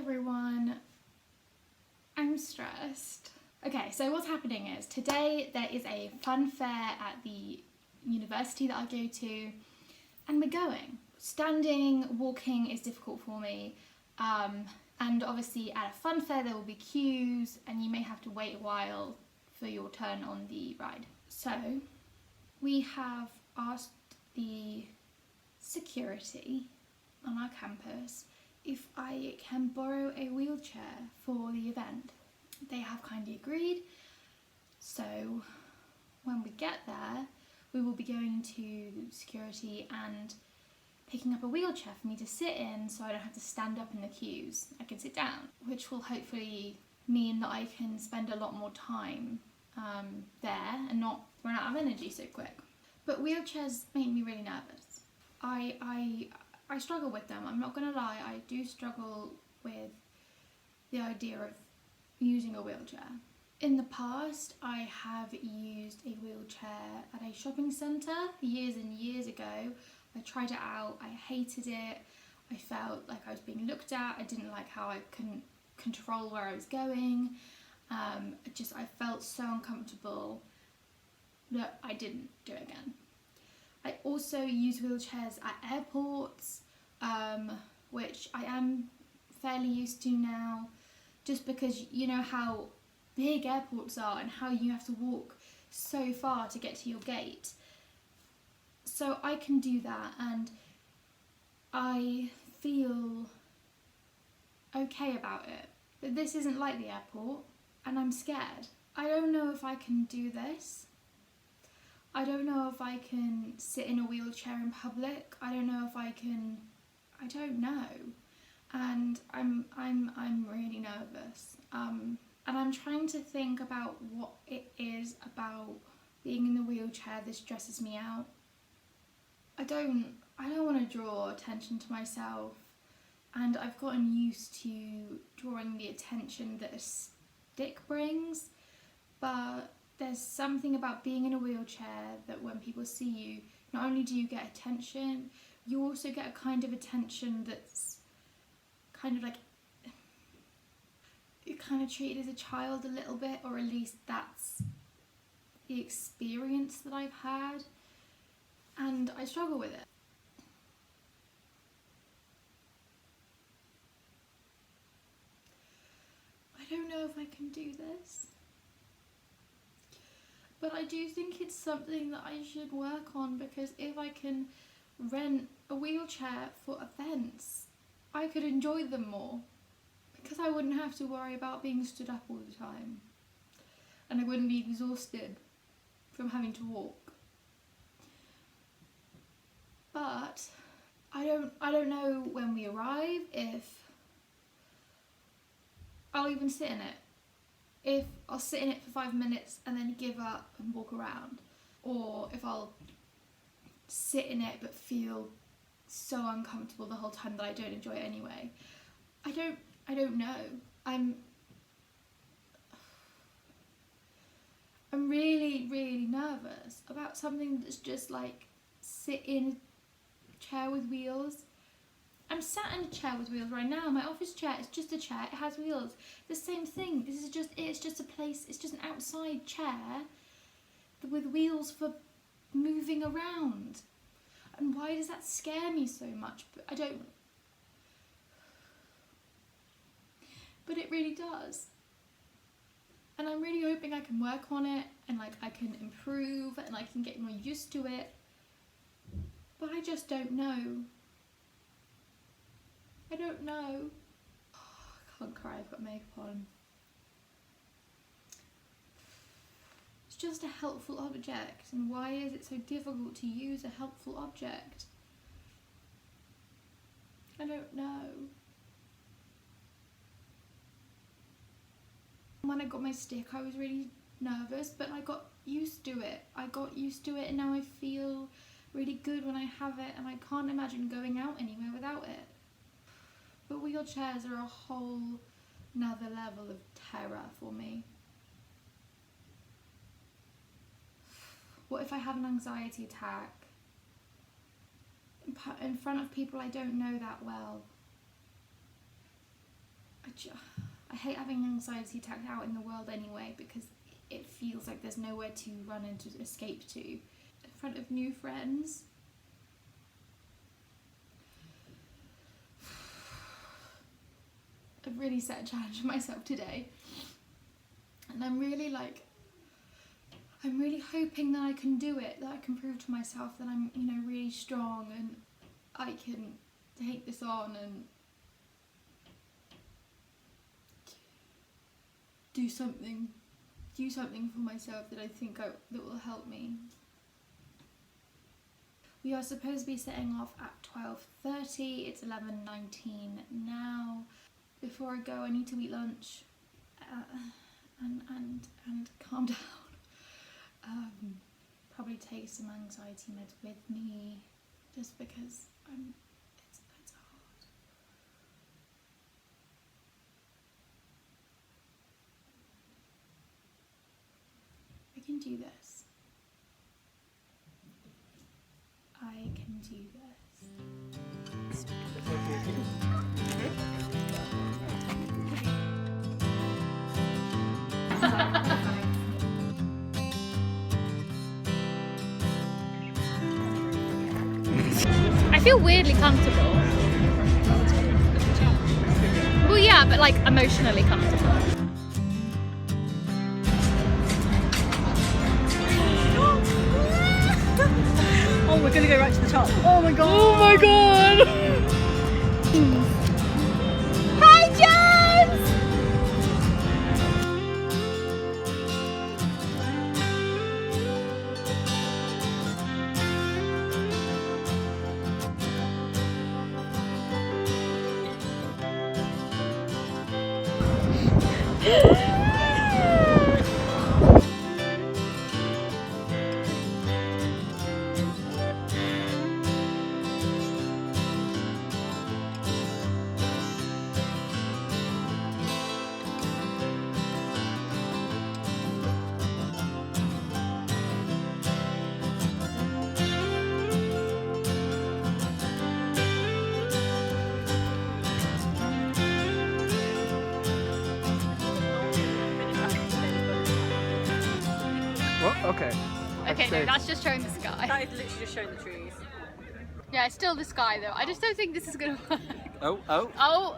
everyone, I'm stressed. Okay, so what's happening is today there is a fun fair at the university that I go to, and we're going. Standing, walking is difficult for me, and obviously at a fun fair there will be queues and you may have to wait a while for your turn on the ride. So we have asked the security on our campus if I can borrow a wheelchair for the event. They have kindly agreed, so when we get there we will be going to security and picking up a wheelchair for me to sit in so I don't have to stand up in the queues. I can sit down, which will hopefully mean that I can spend a lot more time there and not run out of energy so quick. But wheelchairs make me really nervous. I struggle with them, I'm not gonna lie, I do struggle with the idea of using a wheelchair. In the past, I have used a wheelchair at a shopping centre years and years ago. I tried it out, I hated it, I felt like I was being looked at, I didn't like how I couldn't control where I was going. I felt so uncomfortable that I didn't do it again. I also use wheelchairs at airports, which I am fairly used to now, just because you know how big airports are and how you have to walk so far to get to your gate. So I can do that and I feel okay about it. But this isn't like the airport and I'm scared. I don't know if I can do this. I don't know if I can sit in a wheelchair in public. I don't know if I can, I don't know. And I'm really nervous. And I'm trying to think about what it is about being in the wheelchair that stresses me out. I don't want to draw attention to myself, and I've gotten used to drawing the attention that a stick brings, but there's something about being in a wheelchair that when people see you, not only do you get attention, you also get a kind of attention that's kind of like, you're kind of treated as a child a little bit, or at least that's the experience that I've had, and I struggle with it. I don't know if I can do this, but I do think it's something that I should work on, because if I can rent a wheelchair for events, I could enjoy them more, because I wouldn't have to worry about being stood up all the time, and I wouldn't be exhausted from having to walk. But I don't know when we arrive if I'll even sit in it. If I'll sit in it for 5 minutes and then give up and walk around, or if I'll sit in it but feel so uncomfortable the whole time that I don't enjoy it anyway. I don't know. I'm really, really nervous about something that's just like sit in a chair with wheels. I'm sat in a chair with wheels right now. My office chair is just a chair, it has wheels. The same thing. It's just a place, it's just an outside chair with wheels for moving around. And why does that scare me so much? But it really does. And I'm really hoping I can work on it and like I can improve and I can get more used to it. But I just don't know. I don't know. I can't cry, I've got makeup on. It's just a helpful object, and why is it so difficult to use a helpful object? I don't know. When I got my stick I was really nervous, but I got used to it. And now I feel really good when I have it, and I can't imagine going out anywhere without it. But wheelchairs are a whole nother level of terror for me. What if I have an anxiety attack in front of people I don't know that well? I hate having an anxiety attack out in the world anyway, because it feels like there's nowhere to run and to escape to. In front of new friends. I've really set a challenge for myself today. And I'm really hoping that I can do it, that I can prove to myself that I'm, you know, really strong and I can take this on and do something for myself that I think that will help me. We are supposed to be setting off at 12:30. It's 11:19 now. Before I go, I need to eat lunch and calm down. Probably take some anxiety meds with me, just because it's hard. I can do this. I can do this. I feel weirdly comfortable. Well, yeah, but like emotionally comfortable. Oh, we're gonna go right to the top. Oh my god! Oh my god! Hi, James! Well, okay. Okay, no, that's just showing the sky. That is literally just showing the trees. Yeah, it's still the sky though. I just don't think this is gonna work. Oh. Oh!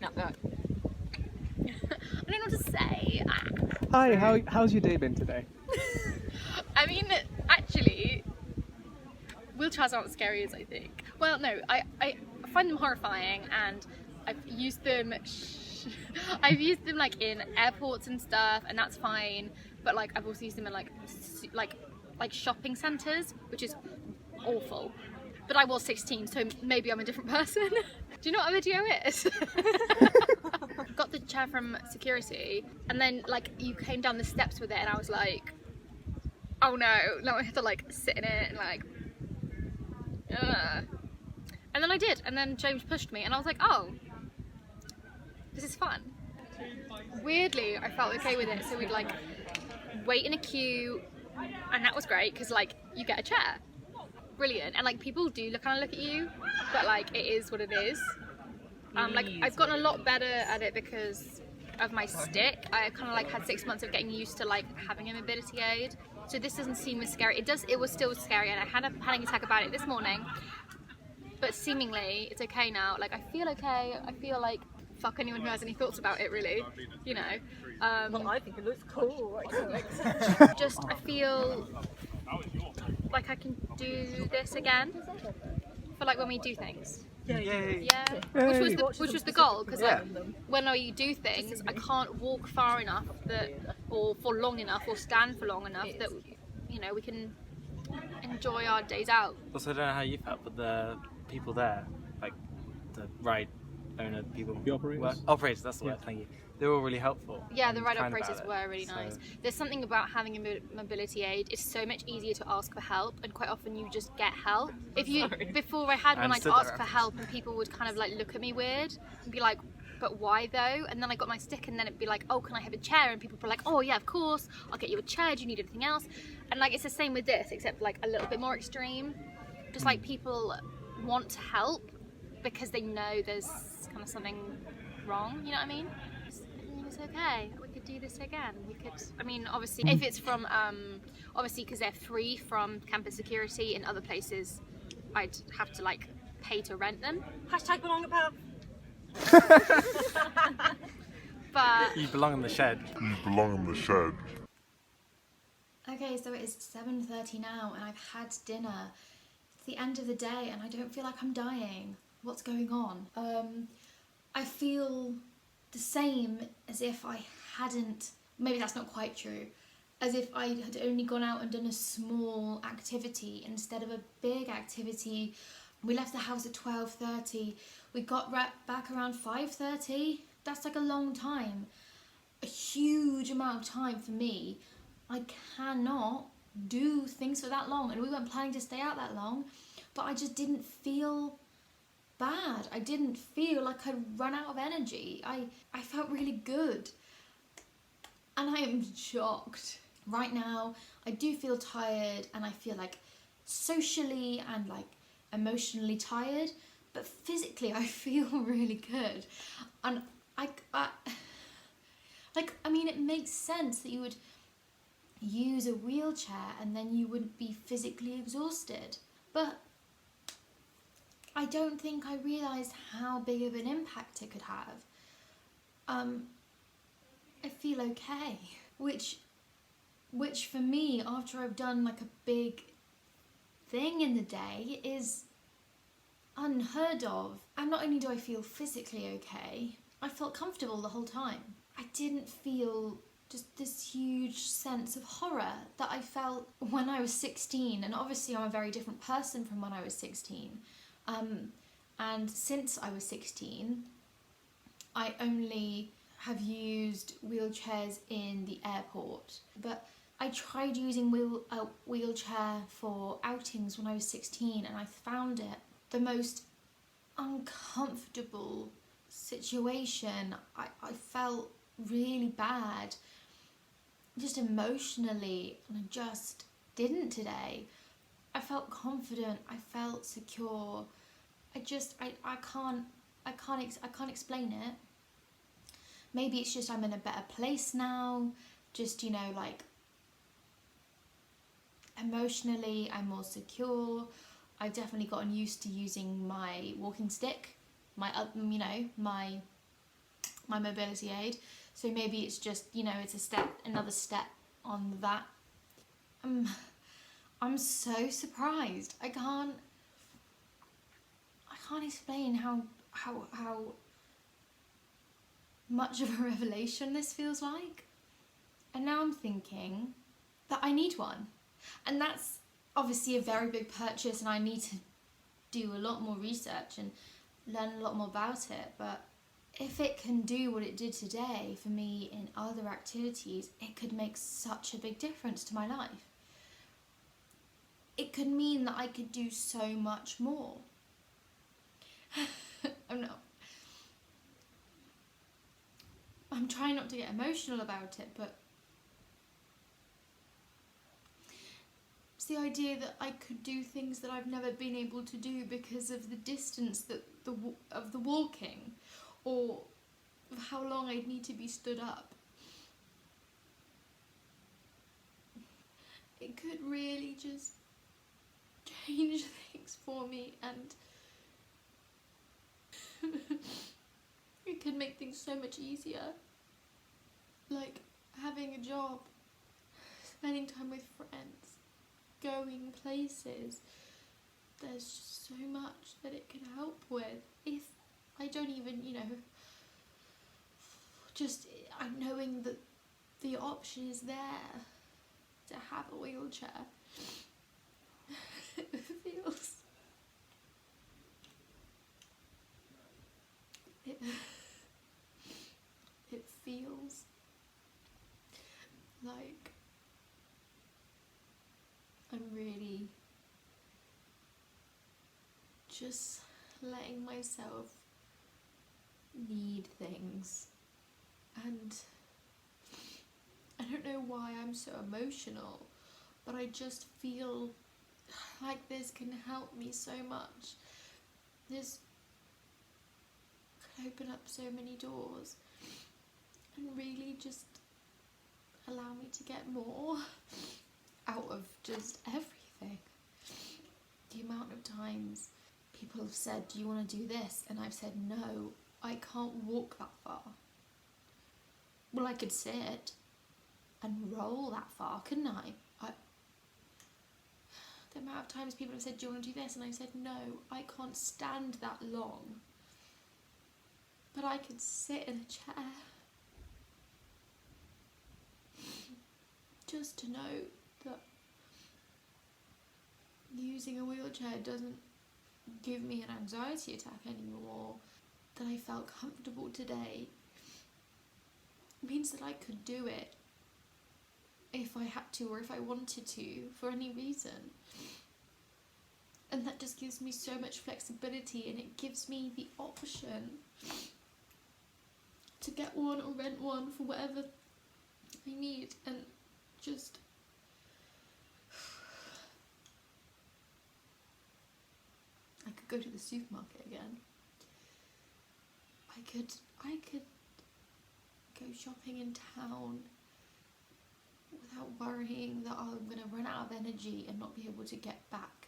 No, no. I don't know what to say. Hi, how's your day been today? I mean, actually, wheelchairs aren't as scary as I think. Well, no, I find them horrifying, and I've used them. I've used them like in airports and stuff, and that's fine. But like I've also used them in like shopping centres, which is awful. But I was 16, so maybe I'm a different person. Do you know what a video is? Got the chair from security, and then like you came down the steps with it, and I was like, oh no, now I have to like sit in it and like. And then I did, and then James pushed me, and I was like, oh, this is fun. Weirdly, I felt okay with it, so we'd like wait in a queue, and that was great because like you get a chair. Brilliant. And like people do kind of look at you, but like it is what it is. Like I've gotten a lot better at it because of my stick. I kind of like had 6 months of getting used to like having a mobility aid, so this doesn't seem as scary. It was still scary, and I had a panic attack about it this morning, but seemingly it's okay now. Like I feel okay. I feel like fuck anyone who has any thoughts about it, really, you know. Well, I think it looks cool. Just I feel like I can do this again for like when we do things. Yeah. Which was the goal, because like when I do things, I can't walk far enough or for long enough, or stand for long enough that, you know, we can enjoy our days out. Also, I don't know how you felt, but the people there, like the ride owner people, The operators? Operators, that's the word. Thank you. They were all really helpful. Yeah, the and ride kind operators about were really nice. There's something about having a mobility aid. It's so much easier to ask for help, and quite often you just get help. Before I had one, I'd ask for help, and people would kind of like look at me weird and be like, "But why though?" And then I got my stick, and then it'd be like, "Oh, can I have a chair?" And people were like, "Oh yeah, of course. I'll get you a chair. Do you need anything else?" And like it's the same with this, except like a little bit more extreme. Just like people want to help, because they know there's kind of something wrong, you know what I mean? It's okay, we could do this again. We could, I mean, obviously, if it's from, obviously, because they're free from campus security in other places, I'd have to like pay to rent them. Hashtag belong at Pub. But You belong in the shed. Okay, so it is 7:30 now and I've had dinner. It's the end of the day and I don't feel like I'm dying. What's going on? I feel the same as if I hadn't, maybe that's not quite true, as if I had only gone out and done a small activity instead of a big activity. We left the house at 12:30. We got back around 5:30. That's like a long time. A huge amount of time for me. I cannot do things for that long, and we weren't planning to stay out that long, but I just didn't feel bad. I didn't feel like I'd run out of energy. I felt really good, and I am shocked. Right now, I do feel tired, and I feel like socially and like emotionally tired, but physically I feel really good. And I mean, it makes sense that you would use a wheelchair and then you wouldn't be physically exhausted. But I don't think I realised how big of an impact it could have. I feel okay, which for me, after I've done like a big thing in the day, is unheard of. And not only do I feel physically okay, I felt comfortable the whole time. I didn't feel just this huge sense of horror that I felt when I was 16, and obviously I'm a very different person from when I was 16. And since I was 16, I only have used wheelchairs in the airport, but I tried using a wheelchair for outings when I was 16, and I found it the most uncomfortable situation. I felt really bad, just emotionally, and I just didn't today. I felt confident, I felt secure. I can't explain it. Maybe it's just I'm in a better place now, just, you know, like emotionally I'm more secure. I've definitely gotten used to using my walking stick, my mobility aid. So maybe it's just, you know, it's another step on that. I'm so surprised. I can't explain how much of a revelation this feels like. And now I'm thinking that I need one. And that's obviously a very big purchase, and I need to do a lot more research and learn a lot more about it. But if it can do what it did today for me in other activities, it could make such a big difference to my life. It could mean that I could do so much more. I'm trying not to get emotional about it, but it's the idea that I could do things that I've never been able to do because of the distance of the walking, or of how long I'd need to be stood up. It could really just change things for me, and it could make things so much easier. Like having a job, spending time with friends, going places. There's just so much that it can help with. If I don't even, you know, just knowing that the option is there to have a wheelchair. It feels like I'm really just letting myself need things, and I don't know why I'm so emotional, but I just feel like this can help me so much. This open up so many doors and really just allow me to get more out of just everything. The amount of times people have said, do you want to do this? And I've said, no, I can't walk that far. Well, I could sit and roll that far, couldn't I? The amount of times people have said, do you want to do this? And I've said, no, I can't stand that long. But I could sit in a chair. Just to know that using a wheelchair doesn't give me an anxiety attack anymore, that I felt comfortable today, means that I could do it if I had to or if I wanted to for any reason. And that just gives me so much flexibility, and it gives me the option to get one or rent one for whatever I need. And just I could go to the supermarket again. I could go shopping in town without worrying that I'm going to run out of energy and not be able to get back.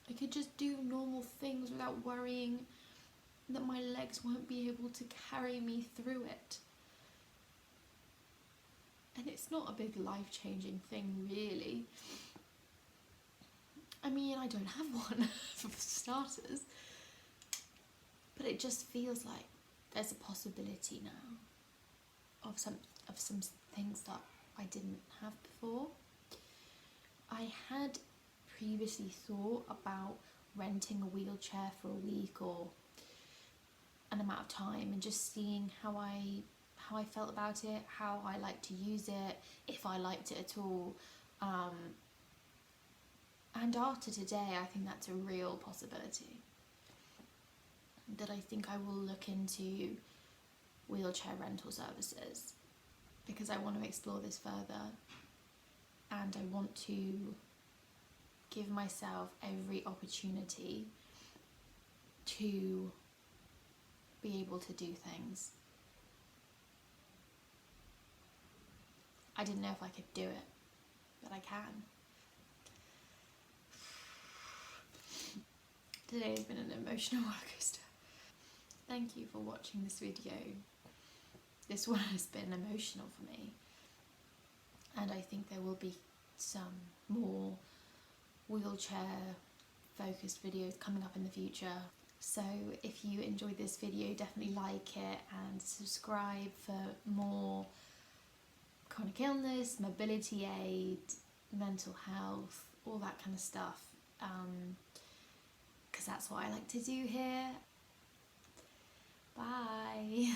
I could just do normal things without worrying that my legs won't be able to carry me through it. And it's not a big life-changing thing, really. I mean, I don't have one, for starters. But it just feels like there's a possibility now of some things that I didn't have before. I had previously thought about renting a wheelchair for a week or an amount of time and just seeing how I felt about it, how I liked to use it, if I liked it at all. And after today, I think that's a real possibility. That I think I will look into wheelchair rental services, because I want to explore this further, and I want to give myself every opportunity to be able to do things. I didn't know if I could do it, but I can. Today has been an emotional rollercoaster. Thank you for watching this video. This one has been emotional for me, and I think there will be some more wheelchair focused videos coming up in the future. So if you enjoyed this video, definitely like it and subscribe for more chronic illness, mobility aid, mental health, all that kind of stuff, because that's what I like to do here. Bye.